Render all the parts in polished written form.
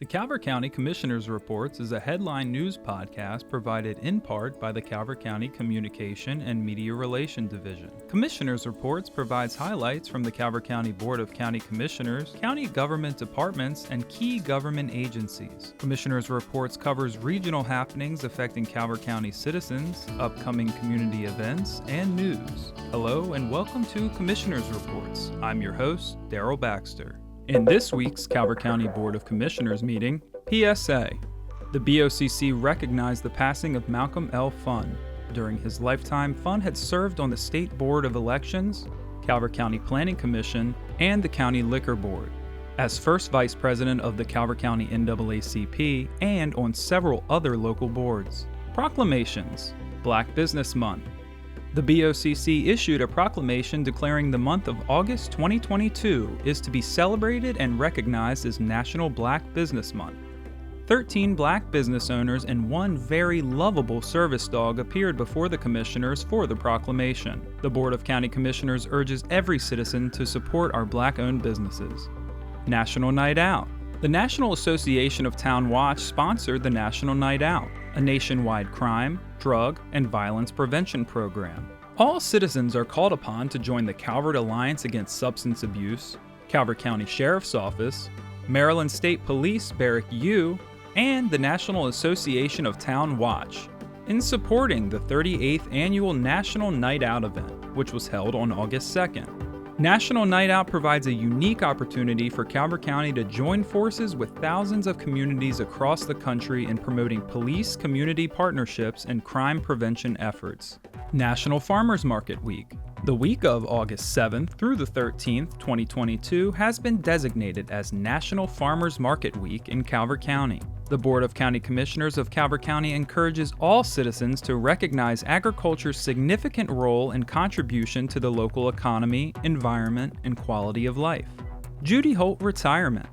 Calvert County Commissioners Reports is a headline news podcast provided in part by the Calvert County Communication and Media Relations Division. Commissioners Reports provides highlights from the Calvert County Board of County Commissioners, county government departments, and key government agencies. Commissioners Reports covers regional happenings affecting Calvert County citizens, upcoming community events, and news. Hello and welcome to Commissioners Reports. I'm your host, Daryl Baxter. In this week's Calvert County Board of Commissioners meeting, PSA. The BOCC recognized the passing of Malcolm L. Funn. During his lifetime, Funn had served on the State Board of Elections, Calvert County Planning Commission, and the County Liquor Board. As first vice president of the Calvert County NAACP and on several other local boards. Proclamations. Black Business Month. The BOCC issued a proclamation declaring the month of August 2022 is to be celebrated and recognized as National Black Business Month. 13 black business owners and one very lovable service dog appeared before the commissioners for the proclamation. The Board of County Commissioners urges every citizen to support our black-owned businesses. National Night Out. The National Association of Town Watch sponsored the National Night Out, a nationwide crime, drug, and violence prevention program. All citizens are called upon to join the Calvert Alliance Against Substance Abuse, Calvert County Sheriff's Office, Maryland State Police Barrack U, and the National Association of Town Watch in supporting the 38th Annual National Night Out event, which was held on August 2nd. National Night Out provides a unique opportunity for Calvert County to join forces with thousands of communities across the country in promoting police-community partnerships and crime prevention efforts. National Farmers Market Week. The week of August 7th through the 13th, 2022 has been designated as National Farmers Market Week in Calvert County. The Board of County Commissioners of Calvert County encourages all citizens to recognize agriculture's significant role and contribution to the local economy, environment, and quality of life. Judy Holt Retirement.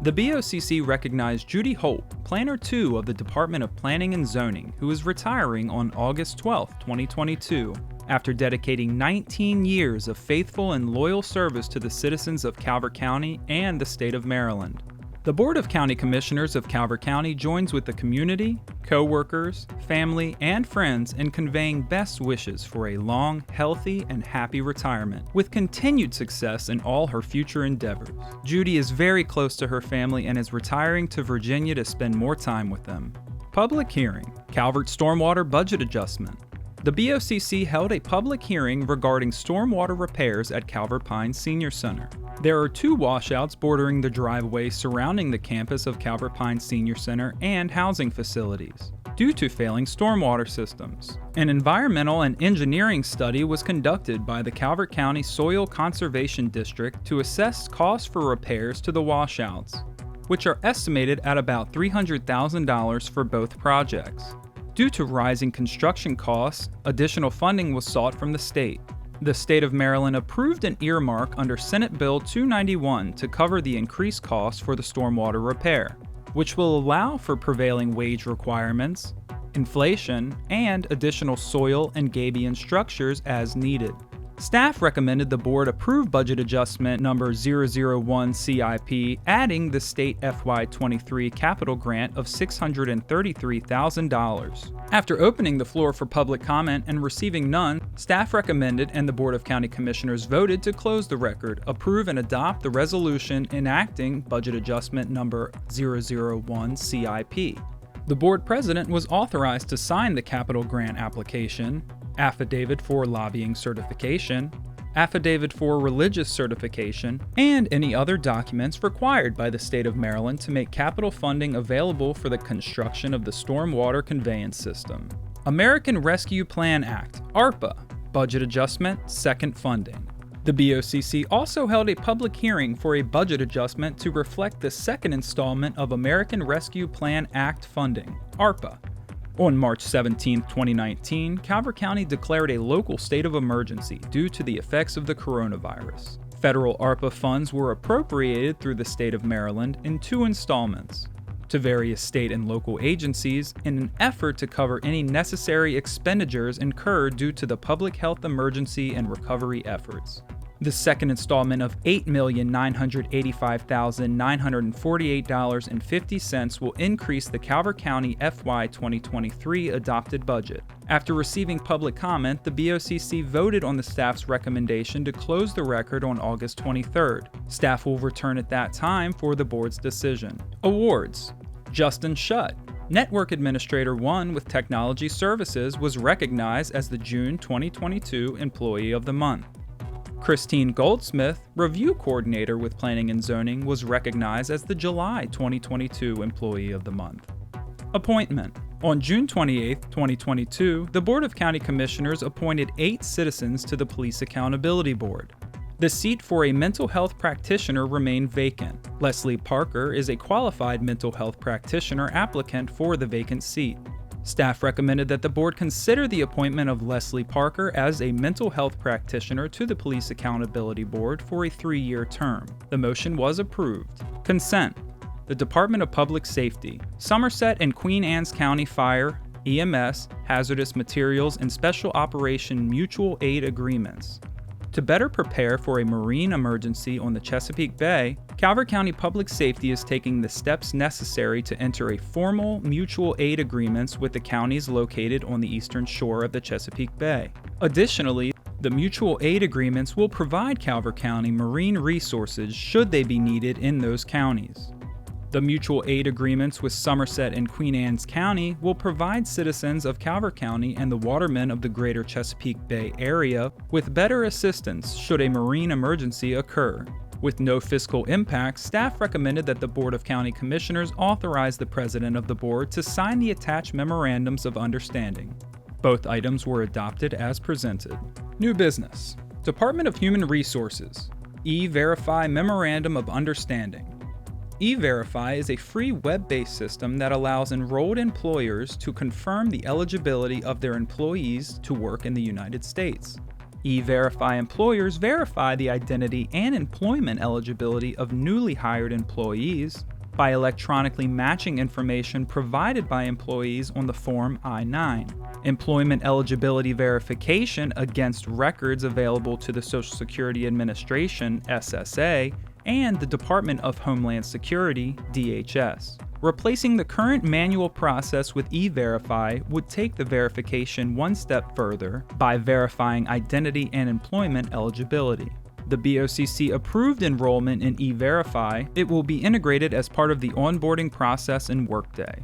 The BOCC recognized Judy Holt, Planner 2 of the Department of Planning and Zoning, who is retiring on August 12, 2022, after dedicating 19 years of faithful and loyal service to the citizens of Calvert County and the state of Maryland. The Board of County Commissioners of Calvert County joins with the community, co-workers, family, and friends in conveying best wishes for a long, healthy, and happy retirement, with continued success in all her future endeavors. Judy is very close to her family and is retiring to Virginia to spend more time with them. Public hearing. Calvert Stormwater Budget Adjustment. The BOCC held a public hearing regarding stormwater repairs at Calvert Pines Senior Center. There are two washouts bordering the driveway surrounding the campus of Calvert Pines Senior Center and housing facilities, due to failing stormwater systems. An environmental and engineering study was conducted by the Calvert County Soil Conservation District to assess costs for repairs to the washouts, which are estimated at about $300,000 for both projects. Due to rising construction costs, additional funding was sought from the state. The state of Maryland approved an earmark under Senate Bill 291 to cover the increased costs for the stormwater repair, which will allow for prevailing wage requirements, inflation, and additional soil and gabion structures as needed. Staff recommended the board approve budget adjustment number 001 CIP, adding the state FY23 capital grant of $633,000. After opening the floor for public comment and receiving none, staff recommended and the Board of County Commissioners voted to close the record, approve and adopt the resolution enacting budget adjustment number 001 CIP. The board president was authorized to sign the capital grant application, affidavit for lobbying certification, affidavit for religious certification, and any other documents required by the state of Maryland to make capital funding available for the construction of the stormwater conveyance system. American Rescue Plan Act, ARPA, budget adjustment, second funding. The BOCC also held a public hearing for a budget adjustment to reflect the second installment of American Rescue Plan Act funding, ARPA. On March 17, 2019, Calvert County declared a local state of emergency due to the effects of the coronavirus. Federal ARPA funds were appropriated through the state of Maryland in two installments to various state and local agencies in an effort to cover any necessary expenditures incurred due to the public health emergency and recovery efforts. The second installment of $8,985,948.50 will increase the Calvert County FY 2023 adopted budget. After receiving public comment, the BOCC voted on the staff's recommendation to close the record on August 23rd. Staff will return at that time for the board's decision. Awards. Justin Shutt, Network Administrator 1 with Technology Services, was recognized as the June 2022 Employee of the Month. Christine Goldsmith, Review Coordinator with Planning and Zoning, was recognized as the July 2022 Employee of the Month. Appointment. On June 28, 2022, the Board of County Commissioners appointed 8 citizens to the Police Accountability Board. The seat for a mental health practitioner remained vacant. Leslie Parker is a qualified mental health practitioner applicant for the vacant seat. Staff recommended that the board consider the appointment of Leslie Parker as a mental health practitioner to the Police Accountability Board for a 3-year term. The motion was approved. Consent. The Department of Public Safety, Somerset and Queen Anne's County Fire, EMS, Hazardous Materials, and Special Operation Mutual Aid Agreements. To better prepare for a marine emergency on the Chesapeake Bay, Calvert County Public Safety is taking the steps necessary to enter a formal mutual aid agreements with the counties located on the eastern shore of the Chesapeake Bay. Additionally, the mutual aid agreements will provide Calvert County marine resources should they be needed in those counties. The mutual aid agreements with Somerset and Queen Anne's County will provide citizens of Calvert County and the watermen of the greater Chesapeake Bay area with better assistance should a marine emergency occur. With no fiscal impact, staff recommended that the Board of County Commissioners authorize the President of the Board to sign the attached memorandums of understanding. Both items were adopted as presented. New business. Department of Human Resources. E-Verify Memorandum of Understanding. E-Verify is a free web-based system that allows enrolled employers to confirm the eligibility of their employees to work in the United States. E-Verify employers verify the identity and employment eligibility of newly hired employees by electronically matching information provided by employees on the Form I-9. Employment eligibility verification against records available to the Social Security Administration, SSA, and the Department of Homeland Security, DHS. Replacing the current manual process with E-Verify would take the verification one step further by verifying identity and employment eligibility. The BOCC approved enrollment in E-Verify. It will be integrated as part of the onboarding process in Workday.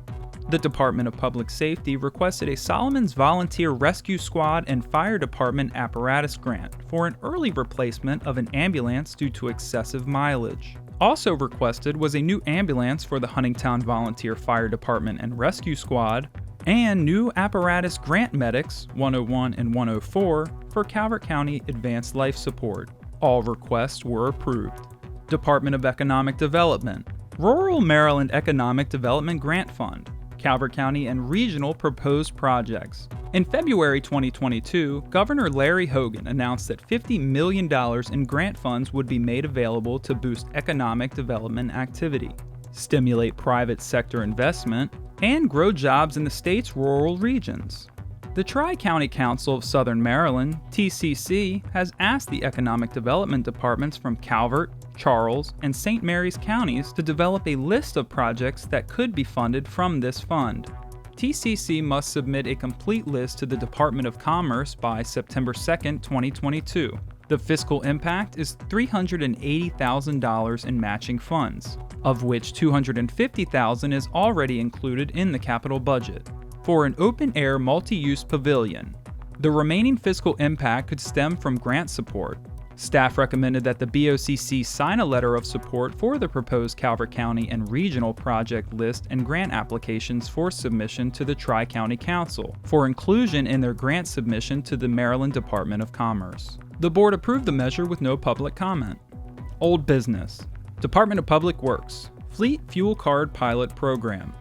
The Department of Public Safety requested a Solomon's Volunteer Rescue Squad and Fire Department apparatus grant for an early replacement of an ambulance due to excessive mileage. Also requested was a new ambulance for the Huntingtown Volunteer Fire Department and Rescue Squad, and new apparatus grant medics 101 and 104 for Calvert County Advanced Life Support. All requests were approved. Department of Economic Development. Rural Maryland Economic Development Grant Fund. Calvert County and regional proposed projects. In February 2022, Governor Larry Hogan announced that $50 million in grant funds would be made available to boost economic development activity, stimulate private sector investment, and grow jobs in the state's rural regions. The Tri-County Council of Southern Maryland, TCC, has asked the Economic Development Departments from Calvert, Charles, and St. Mary's counties to develop a list of projects that could be funded from this fund. TCC must submit a complete list to the Department of Commerce by September 2, 2022. The fiscal impact is $380,000 in matching funds, of which $250,000 is already included in the capital budget, for an open-air multi-use pavilion. The remaining fiscal impact could stem from grant support. Staff recommended that the BOCC sign a letter of support for the proposed Calvert County and regional project list and grant applications for submission to the Tri-County Council for inclusion in their grant submission to the Maryland Department of Commerce. The board approved the measure with no public comment. Old business. Department of Public Works. Fleet Fuel Card Pilot Program.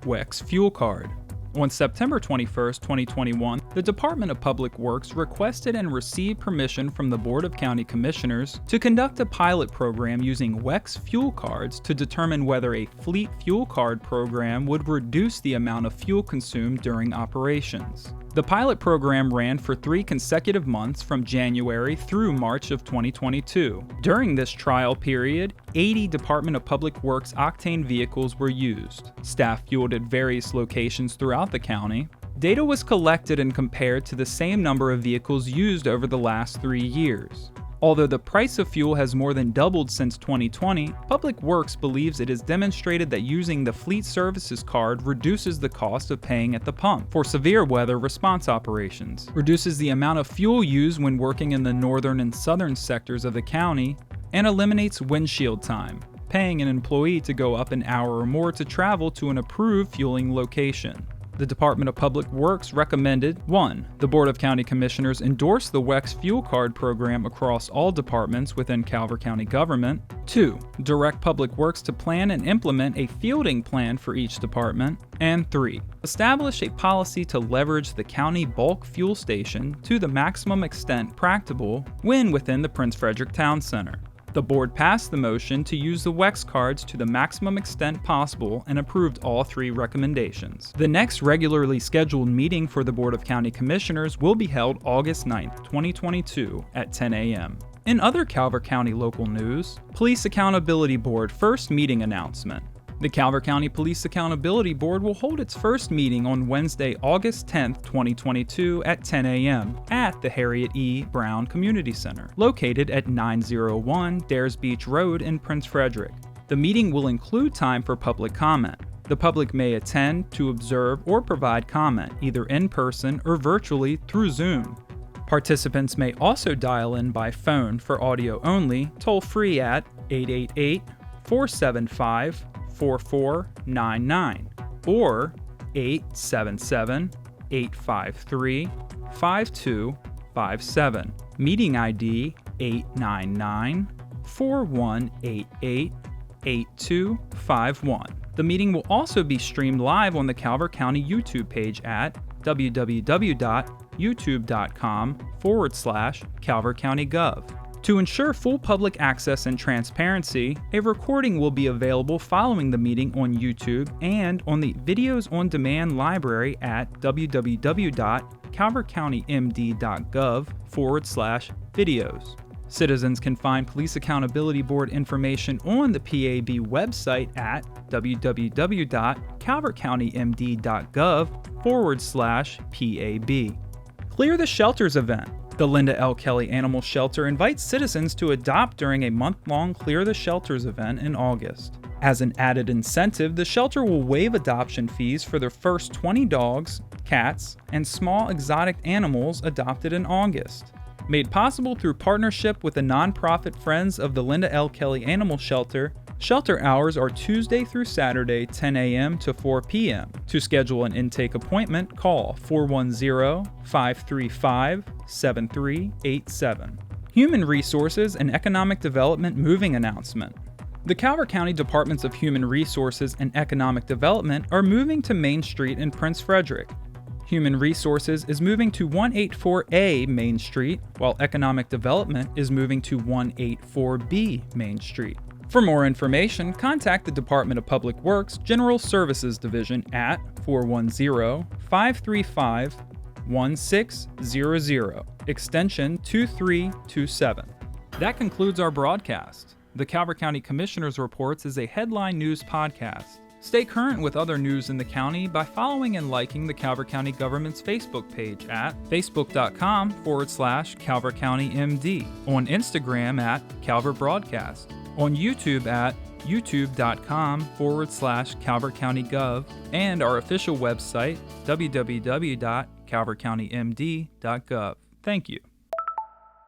WEX Fuel Card. On September 21, 2021, the Department of Public Works requested and received permission from the Board of County Commissioners to conduct a pilot program using WEX fuel cards to determine whether a fleet fuel card program would reduce the amount of fuel consumed during operations. The pilot program ran for 3 consecutive months from January through March of 2022. During this trial period, 80 Department of Public Works octane vehicles were used. Staff fueled at various locations throughout the county. Data was collected and compared to the same number of vehicles used over the last 3 years. Although the price of fuel has more than doubled since 2020, Public Works believes it has demonstrated that using the Fleet Services card reduces the cost of paying at the pump for severe weather response operations, reduces the amount of fuel used when working in the northern and southern sectors of the county, and eliminates windshield time, paying an employee to go up an hour or more to travel to an approved fueling location. The Department of Public Works recommended 1. The Board of County Commissioners endorse the WEX Fuel Card program across all departments within Calvert County government. 2. Direct Public Works to plan and implement a fielding plan for each department. And 3. Establish a policy to leverage the county bulk fuel station to the maximum extent practicable when within the Prince Frederick Town Center. The board passed the motion to use the WEX cards to the maximum extent possible and approved all 3 recommendations. The next regularly scheduled meeting for the Board of County Commissioners will be held August 9, 2022 at 10 a.m. In other Calvert County local news, Police Accountability Board first meeting announcement. The Calvert County Police Accountability Board will hold its first meeting on Wednesday, August 10, 2022 at 10 a.m. at the Harriet E. Brown Community Center, located at 901 Dares Beach Road in Prince Frederick. The meeting will include time for public comment. The public may attend to observe or provide comment, either in person or virtually through Zoom. Participants may also dial in by phone for audio only, toll-free at 888-475-4499 or 877-853-5257. Meeting ID 899-4188-8251. The meeting will also be streamed live on the Calvert County YouTube page at www.youtube.com/CalvertCountyGov. To ensure full public access and transparency, a recording will be available following the meeting on YouTube and on the Videos on Demand library at www.calvertcountymd.gov/videos. Citizens can find Police Accountability Board information on the PAB website at www.calvertcountymd.gov/PAB. Clear the Shelters event. The Linda L. Kelly Animal Shelter invites citizens to adopt during a month-long Clear the Shelters event in August. As an added incentive, the shelter will waive adoption fees for their first 20 dogs, cats, and small exotic animals adopted in August. Made possible through partnership with the nonprofit Friends of the Linda L. Kelly Animal Shelter, shelter hours are Tuesday through Saturday, 10 a.m. to 4 p.m. To schedule an intake appointment, call 410-535-7387. Human Resources and Economic Development moving announcement. The Calvert County Departments of Human Resources and Economic Development are moving to Main Street in Prince Frederick. Human Resources is moving to 184A Main Street, while Economic Development is moving to 184B Main Street. For more information, contact the Department of Public Works General Services Division at 410-535-1600, extension 2327. That concludes our broadcast. The Calvert County Commissioners Reports is a headline news podcast. Stay current with other news in the county by following and liking the Calvert County government's Facebook page at facebook.com/CalvertCountyMD, on Instagram at Calvert Broadcast, on YouTube at youtube.com/CalvertCountyGov, and our official website, www.calvertcountymd.gov. Thank you.